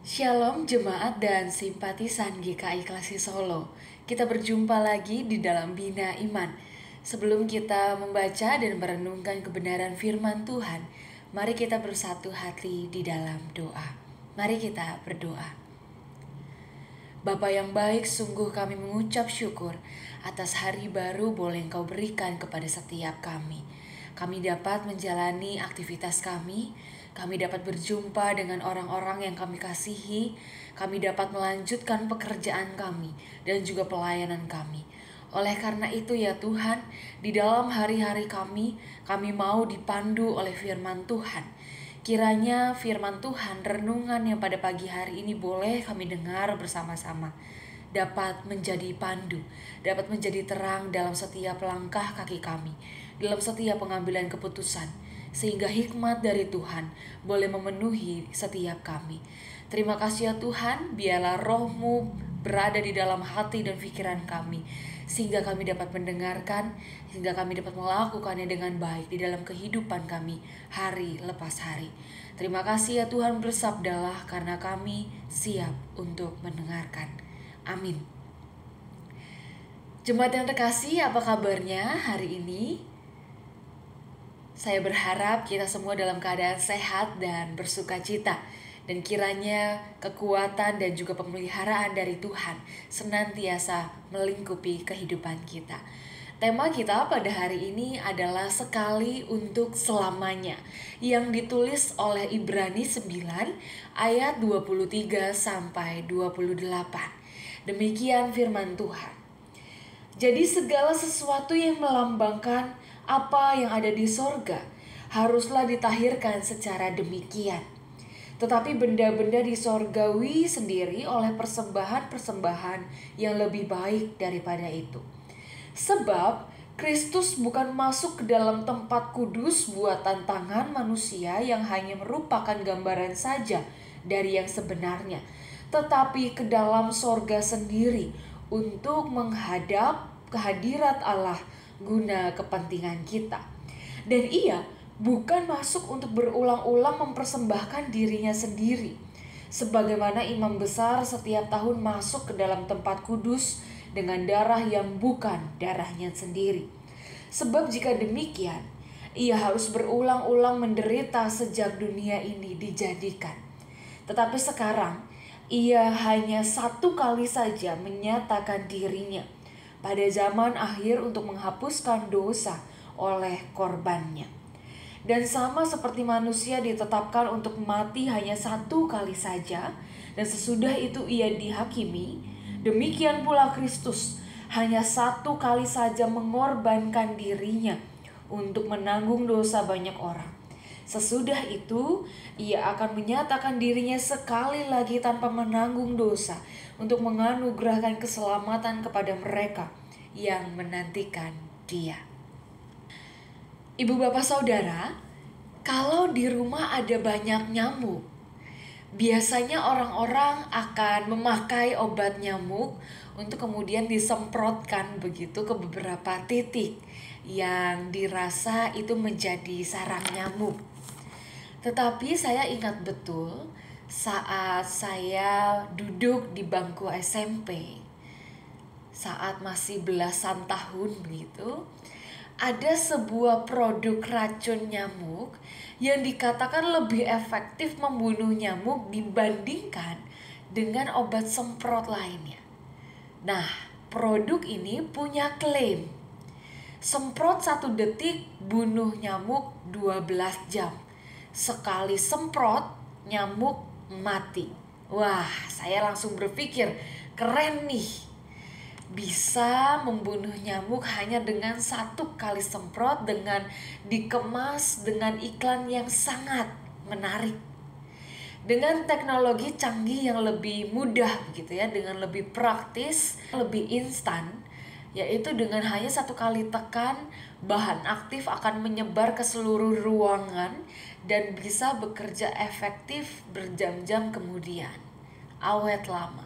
Shalom jemaat dan simpatisan GKI Klasi Solo. Kita berjumpa lagi di dalam Bina Iman. Sebelum kita membaca dan merenungkan kebenaran firman Tuhan, mari kita bersatu hati di dalam doa. Mari kita berdoa. Bapa yang baik, sungguh kami mengucap syukur atas hari baru boleh Engkau berikan kepada setiap kami. Kami dapat menjalani aktivitas kami dapat berjumpa dengan orang-orang yang kami kasihi, kami dapat melanjutkan pekerjaan kami dan juga pelayanan kami. Oleh karena itu ya Tuhan, di dalam hari-hari kami mau dipandu oleh firman Tuhan. Kiranya firman Tuhan, renungan yang pada pagi hari ini boleh kami dengar bersama-sama, dapat menjadi pandu, dapat menjadi terang dalam setiap langkah kaki kami, dalam setiap pengambilan keputusan, sehingga hikmat dari Tuhan boleh memenuhi setiap kami. Terima kasih ya Tuhan, biarlah roh-Mu berada di dalam hati dan pikiran kami, sehingga kami dapat mendengarkan, sehingga kami dapat melakukannya dengan baik di dalam kehidupan kami hari lepas hari. Terima kasih ya Tuhan, bersabdalah karena kami siap untuk mendengarkan. Amin. Jemaat yang terkasih, apa kabarnya hari ini? Saya berharap kita semua dalam keadaan sehat dan bersuka cita, dan kiranya kekuatan dan juga pemeliharaan dari Tuhan senantiasa melingkupi kehidupan kita. Tema kita pada hari ini adalah sekali untuk selamanya, yang ditulis oleh Ibrani 9 ayat 23 sampai 28. Demikian firman Tuhan. Jadi segala sesuatu yang melambangkan apa yang ada di sorga haruslah ditahirkan secara demikian. Tetapi benda-benda di sorgawi sendiri oleh persembahan-persembahan yang lebih baik daripada itu. Sebab Kristus bukan masuk ke dalam tempat kudus buatan tangan manusia yang hanya merupakan gambaran saja dari yang sebenarnya, tetapi ke dalam sorga sendiri untuk menghadap kehadirat Allah guna kepentingan kita. Dan ia bukan masuk untuk berulang-ulang mempersembahkan dirinya sendiri, sebagaimana imam besar setiap tahun masuk ke dalam tempat kudus dengan darah yang bukan darahnya sendiri. Sebab jika demikian, ia harus berulang-ulang menderita sejak dunia ini dijadikan. Tetapi sekarang ia hanya satu kali saja menyatakan dirinya pada zaman akhir untuk menghapuskan dosa oleh korbannya. Dan sama seperti manusia ditetapkan untuk mati hanya satu kali saja, dan sesudah itu ia dihakimi, demikian pula Kristus hanya satu kali saja mengorbankan dirinya untuk menanggung dosa banyak orang. Sesudah itu, ia akan menyatakan dirinya sekali lagi tanpa menanggung dosa untuk menganugerahkan keselamatan kepada mereka yang menantikan Dia. Ibu bapak saudara, kalau di rumah ada banyak nyamuk, biasanya orang-orang akan memakai obat nyamuk untuk kemudian disemprotkan begitu ke beberapa titik yang dirasa itu menjadi sarang nyamuk. Tetapi saya ingat betul saat saya duduk di bangku SMP, saat masih belasan tahun begitu, ada sebuah produk racun nyamuk yang dikatakan lebih efektif membunuh nyamuk dibandingkan dengan obat semprot lainnya. Nah, produk ini punya klaim, semprot 1 detik bunuh nyamuk 12 jam. Sekali semprot, nyamuk mati. Wah, saya langsung berpikir, keren nih. Bisa membunuh nyamuk hanya dengan 1 kali semprot, dengan dikemas dengan iklan yang sangat menarik. Dengan teknologi canggih yang lebih mudah begitu ya, dengan lebih praktis, lebih instan, yaitu dengan hanya 1 kali tekan, bahan aktif akan menyebar ke seluruh ruangan dan bisa bekerja efektif berjam-jam kemudian, awet lama.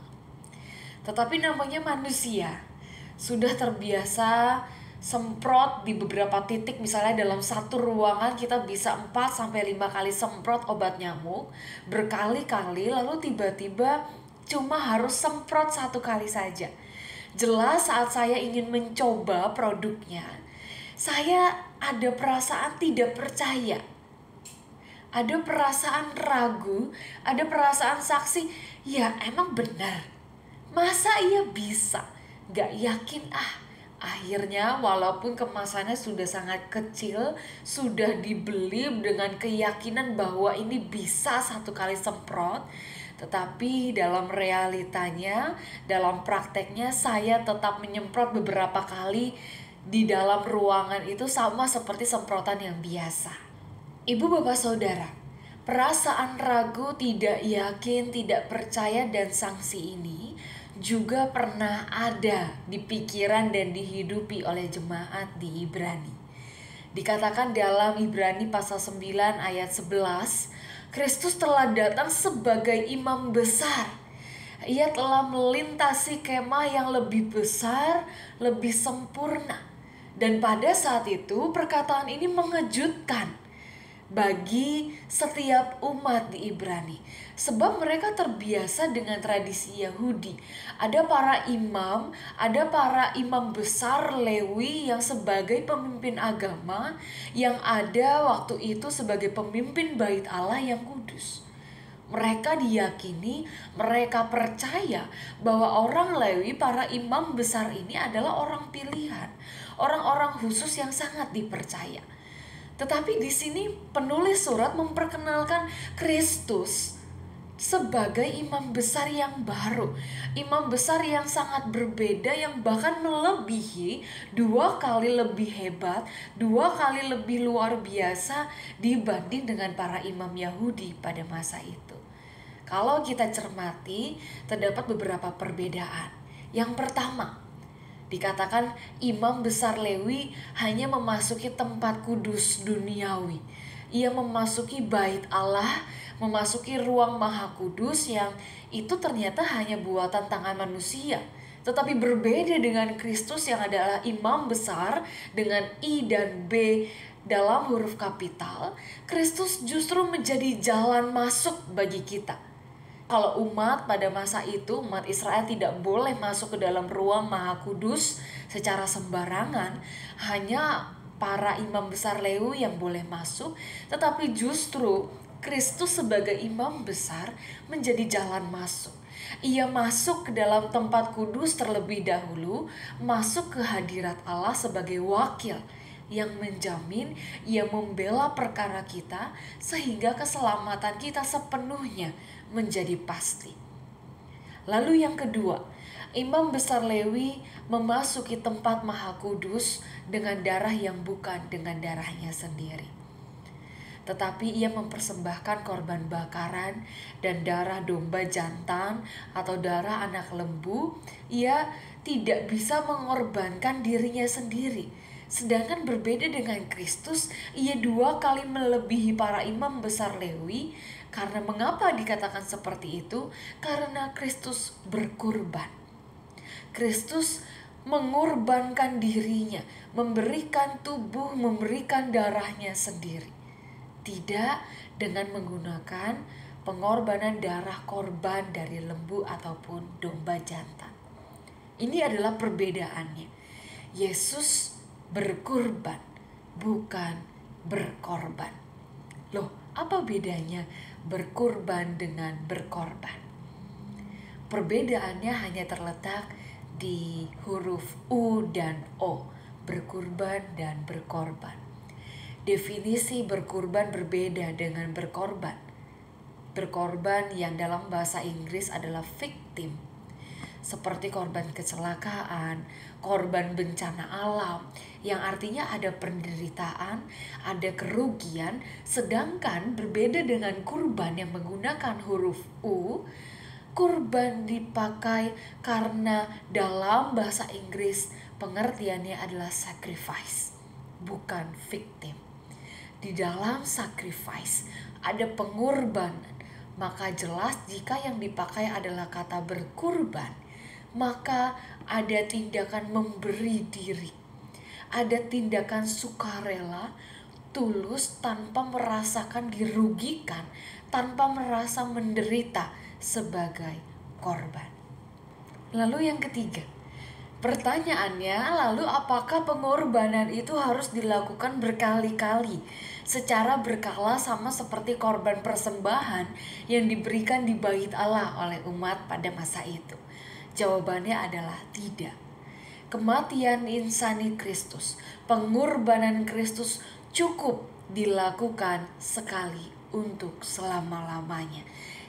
Tetapi namanya manusia sudah terbiasa semprot di beberapa titik, misalnya dalam satu ruangan kita bisa 4-5 kali semprot obat nyamuk berkali-kali, lalu tiba-tiba cuma harus semprot 1 kali saja. Jelas saat saya ingin mencoba produknya, saya ada perasaan tidak percaya, ada perasaan ragu, ada perasaan saksi, ya emang benar, masa iya bisa? Gak yakin ah. Akhirnya walaupun kemasannya sudah sangat kecil, sudah dibeli dengan keyakinan bahwa ini bisa 1 kali semprot, tetapi dalam realitanya, dalam prakteknya saya tetap menyemprot beberapa kali di dalam ruangan itu sama seperti semprotan yang biasa. Ibu bapak saudara, perasaan ragu, tidak yakin, tidak percaya dan sanksi ini juga pernah ada di pikiran dan dihidupi oleh jemaat di Ibrani. Dikatakan dalam Ibrani pasal 9 ayat 11, Kristus telah datang sebagai imam besar. Ia telah melintasi kemah yang lebih besar, lebih sempurna. Dan pada saat itu perkataan ini mengejutkan bagi setiap umat di Ibrani, sebab mereka terbiasa dengan tradisi Yahudi. Ada para imam besar Lewi yang sebagai pemimpin agama, yang ada waktu itu sebagai pemimpin bait Allah yang kudus. Mereka diyakini, mereka percaya bahwa orang Lewi, para imam besar ini adalah orang pilihan, orang-orang khusus yang sangat dipercaya. Tetapi di sini penulis surat memperkenalkan Kristus sebagai imam besar yang baru, imam besar yang sangat berbeda, yang bahkan melebihi 2 kali lebih hebat, 2 kali lebih luar biasa dibanding dengan para imam Yahudi pada masa itu. Kalau kita cermati, terdapat beberapa perbedaan. Yang pertama, dikatakan imam besar Lewi hanya memasuki tempat kudus duniawi. Ia memasuki bait Allah, memasuki ruang maha kudus yang itu ternyata hanya buatan tangan manusia. Tetapi berbeda dengan Kristus yang adalah imam besar dengan I dan B dalam huruf kapital, Kristus justru menjadi jalan masuk bagi kita. Kalau umat pada masa itu, umat Israel tidak boleh masuk ke dalam ruang maha kudus secara sembarangan. Hanya para imam besar Lewi yang boleh masuk. Tetapi justru Kristus sebagai imam besar menjadi jalan masuk. Ia masuk ke dalam tempat kudus terlebih dahulu, masuk ke hadirat Allah sebagai wakil yang menjamin, ia membela perkara kita sehingga keselamatan kita sepenuhnya menjadi pasti. Lalu yang kedua, imam besar Lewi memasuki tempat maha kudus dengan darah yang bukan dengan darahnya sendiri. Tetapi ia mempersembahkan korban bakaran dan darah domba jantan atau darah anak lembu. Ia tidak bisa mengorbankan dirinya sendiri. Sedangkan berbeda dengan Kristus, ia 2 kali melebihi para imam besar Lewi. Karena mengapa dikatakan seperti itu? Karena Kristus berkurban. Kristus mengorbankan dirinya, memberikan tubuh, memberikan darahnya sendiri. Tidak dengan menggunakan pengorbanan darah korban dari lembu ataupun domba jantan. Ini adalah perbedaannya. Yesus berkurban, bukan berkorban. Loh, apa bedanya berkurban dengan berkorban? Perbedaannya hanya terletak di huruf U dan O, berkurban dan berkorban. Definisi berkurban berbeda dengan berkorban. Berkorban yang dalam bahasa Inggris adalah victim, seperti korban kecelakaan, korban bencana alam, yang artinya ada penderitaan, ada kerugian. Sedangkan berbeda dengan kurban yang menggunakan huruf U, kurban dipakai karena dalam bahasa Inggris pengertiannya adalah sacrifice, bukan victim. Di dalam sacrifice ada pengorbanan, maka jelas jika yang dipakai adalah kata berkurban, maka ada tindakan memberi diri, Ada tindakan sukarela, tulus, tanpa merasakan dirugikan, tanpa merasa menderita sebagai korban. Lalu yang ketiga, pertanyaannya, lalu apakah pengorbanan itu harus dilakukan berkali-kali secara berkala sama seperti korban persembahan yang diberikan di bait Allah oleh umat pada masa itu? Jawabannya adalah tidak. Kematian insani Kristus, pengorbanan Kristus cukup dilakukan sekali untuk selama-lamanya.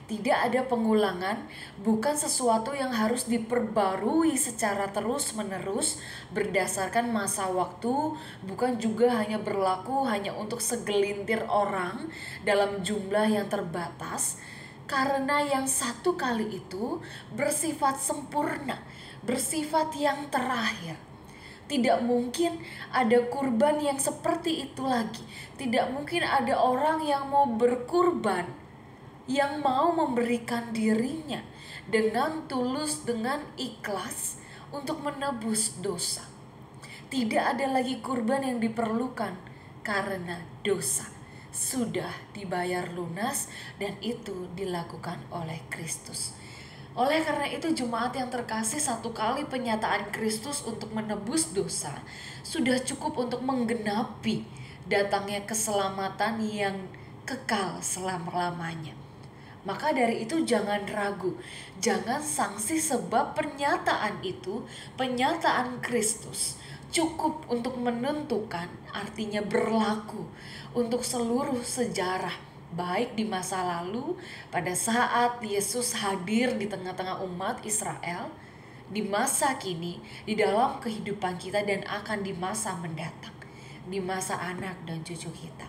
Tidak ada pengulangan, bukan sesuatu yang harus diperbarui secara terus-menerus berdasarkan masa waktu, bukan juga hanya berlaku hanya untuk segelintir orang dalam jumlah yang terbatas, karena yang satu kali itu bersifat sempurna, bersifat yang terakhir. Tidak mungkin ada kurban yang seperti itu lagi. Tidak mungkin ada orang yang mau berkurban, yang mau memberikan dirinya dengan tulus, dengan ikhlas untuk menebus dosa. Tidak ada lagi kurban yang diperlukan karena dosa sudah dibayar lunas dan itu dilakukan oleh Kristus. Oleh karena itu jemaat yang terkasih, satu kali penyataan Kristus untuk menebus dosa sudah cukup untuk menggenapi datangnya keselamatan yang kekal selama-lamanya. Maka dari itu jangan ragu, jangan sangsi sebab pernyataan itu, pernyataan Kristus cukup untuk menentukan, artinya berlaku untuk seluruh sejarah, baik di masa lalu pada saat Yesus hadir di tengah-tengah umat Israel, di masa kini, di dalam kehidupan kita, dan akan di masa mendatang, di masa anak dan cucu kita.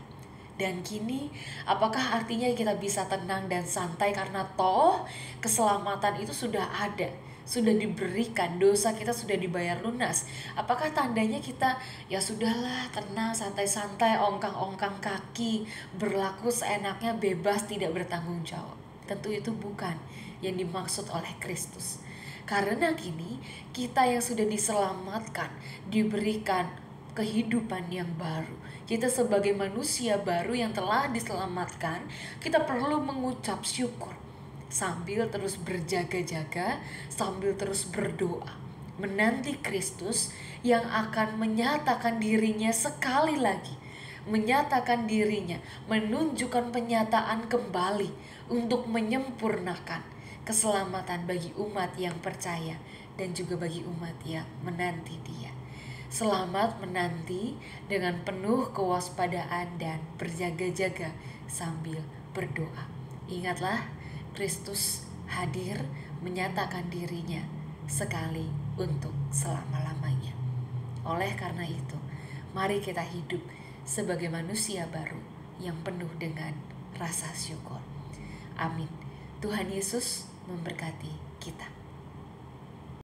Dan kini, apakah artinya kita bisa tenang dan santai karena toh keselamatan itu sudah ada, sudah diberikan, dosa kita sudah dibayar lunas? Apakah tandanya kita ya sudahlah tenang, santai-santai, ongkang-ongkang kaki, berlaku seenaknya, bebas, tidak bertanggung jawab? Tentu itu bukan yang dimaksud oleh Kristus. Karena kini kita yang sudah diselamatkan, diberikan kehidupan yang baru. Kita sebagai manusia baru yang telah diselamatkan, kita perlu mengucap syukur sambil terus berjaga-jaga, sambil terus berdoa, menanti Kristus yang akan menyatakan dirinya sekali lagi, menyatakan dirinya, menunjukkan penyataan kembali untuk menyempurnakan keselamatan bagi umat yang percaya dan juga bagi umat yang menanti Dia. Selamat menanti dengan penuh kewaspadaan dan berjaga-jaga sambil berdoa. Ingatlah, Kristus hadir menyatakan dirinya sekali untuk selama-lamanya. Oleh karena itu, mari kita hidup sebagai manusia baru yang penuh dengan rasa syukur. Amin. Tuhan Yesus memberkati kita.